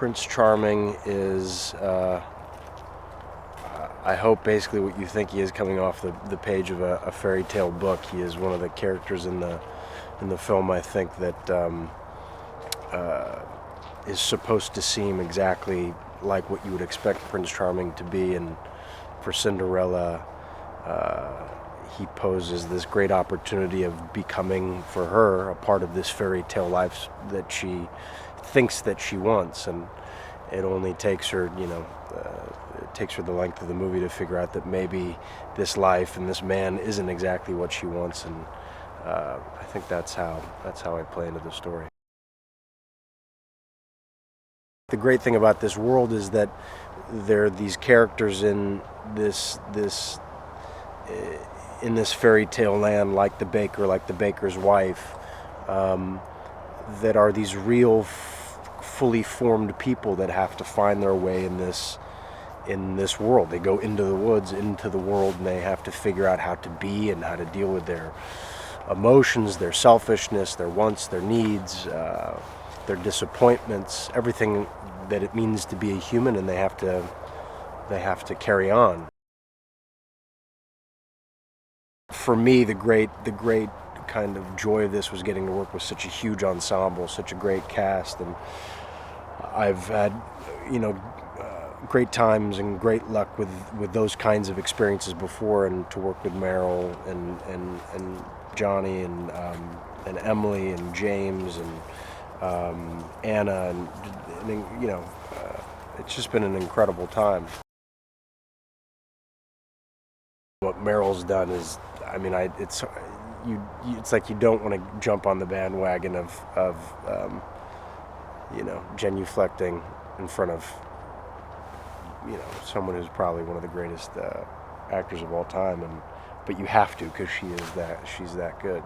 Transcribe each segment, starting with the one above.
Prince Charming is, I hope, basically what you think he is coming off the page of a fairy tale book. He is one of the characters in the film, I think, that is supposed to seem exactly like what you would expect Prince Charming to be. And for Cinderella, he poses this great opportunity of becoming, for her, a part of this fairy tale life that she thinks that she wants. And it only takes her, it takes her the length of the movie to figure out that maybe this life and this man isn't exactly what she wants. And I think that's how I play into the story. The great thing about this world is that there are these characters in this fairy tale land, like the baker, like the baker's wife, that are these real, fully formed people that have to find their way in this world. They go into the woods, into the world, and they have to figure out how to be and how to deal with their emotions, their selfishness, their wants, their needs, their disappointments, everything that it means to be a human, and they have to carry on. For me, the great kind of joy of this was getting to work with such a huge ensemble, such a great cast, and I've had, great times and great luck with those kinds of experiences before, and to work with Meryl and Johnny and Emily and James and Anna, and it's just been an incredible time. What Meryl's done is, it's like you don't want to jump on the bandwagon of genuflecting in front of someone who's probably one of the greatest actors of all time, but you have to, because she's that good.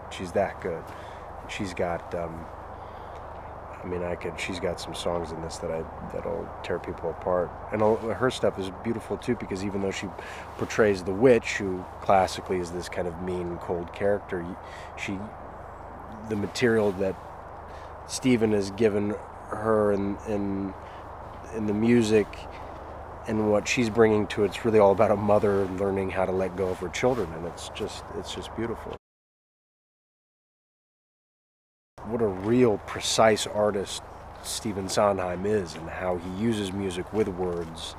She's got she's got some songs in this that'll tear people apart. And her stuff is beautiful too, because even though she portrays the witch, who classically is this kind of mean, cold character, the material that Stephen has given her in the music and what she's bringing to it's really all about a mother learning how to let go of her children, and it's just beautiful. What a real precise artist Stephen Sondheim is, and how he uses music with words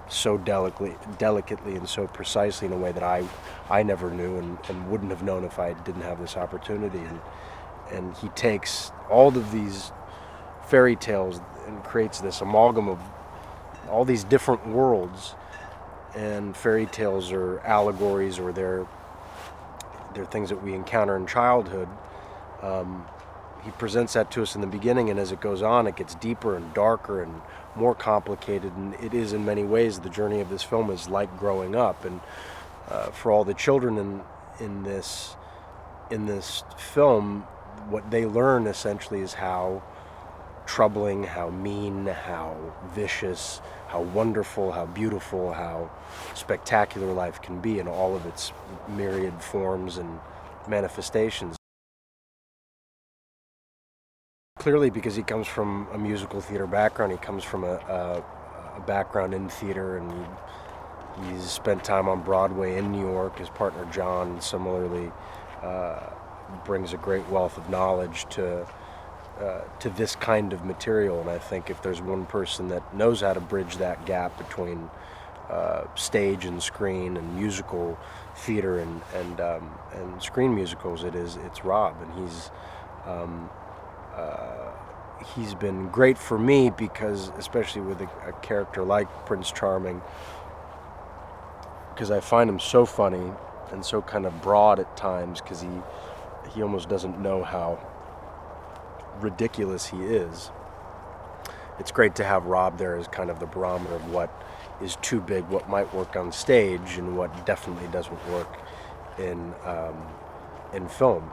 so delicately and so precisely in a way that I never knew and wouldn't have known if I didn't have this opportunity. And he takes all of these fairy tales and creates this amalgam of all these different worlds. And fairy tales are allegories, or they're things that we encounter in childhood. He presents that to us in the beginning, and as it goes on, it gets deeper and darker and more complicated. And it is, in many ways, the journey of this film is like growing up. And for all the children in this film, what they learn essentially is how troubling, how mean, how vicious, how wonderful, how beautiful, how spectacular life can be in all of its myriad forms and manifestations. Clearly, because he comes from a musical theater background, he comes from a background in theater, and he's spent time on Broadway in New York. His partner John similarly brings a great wealth of knowledge to this kind of material. And I think if there's one person that knows how to bridge that gap between stage and screen and musical theater and screen musicals, it's Rob. And he's been great for me, because especially with a character like Prince Charming, because I find him so funny and so kind of broad at times, because he almost doesn't know how ridiculous he is. It's great to have Rob there as kind of the barometer of what is too big, what might work on stage, and what definitely doesn't work in film.